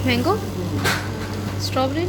Mango strawberry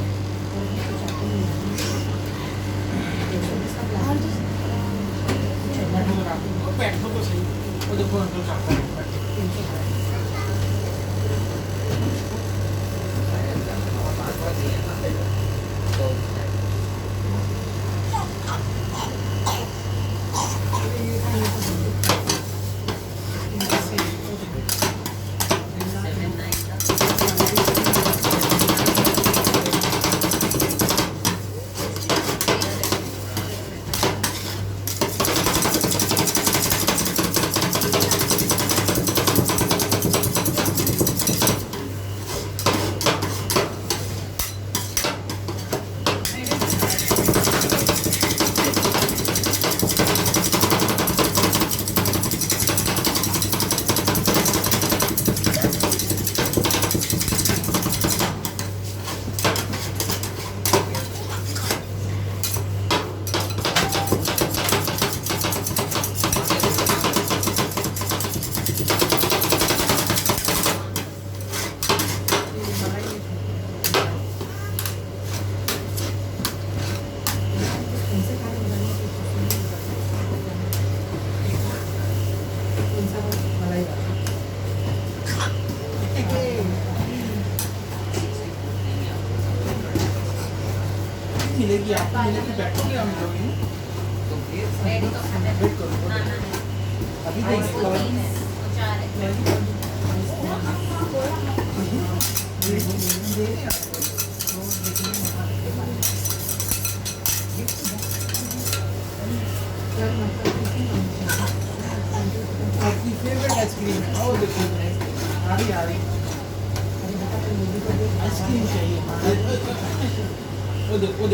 मिलेगी आपको मिलेगी बैठोगे हम लोग तो वेट करो अभी तो आपकी फेवरेट आइसक्रीम है और देखो आ रही आइसक्रीम चाहिए वो देखो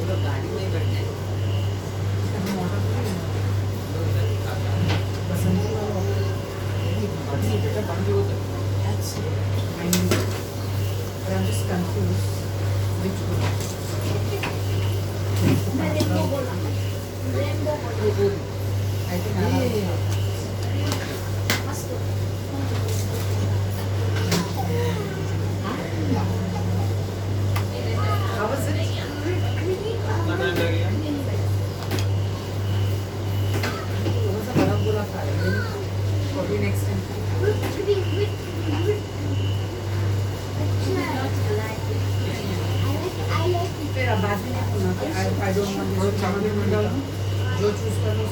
का गाड़ी में बैठे I'm just confused. Which one? I think how was it? Probably next time. फिर अब बाद में होना कि I don't want this chocolate में डालूं जो चूज करूं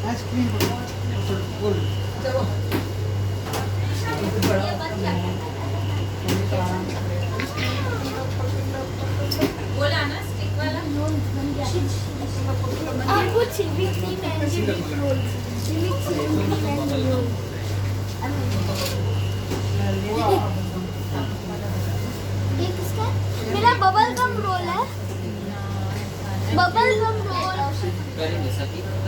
आइसक्रीम बोला ना स्टिक वाला और वो chilli cream and chilli roll chilli cream and roll ये किसका मेरा बबल गम रोल है बबल गम रोल करेंगे सभी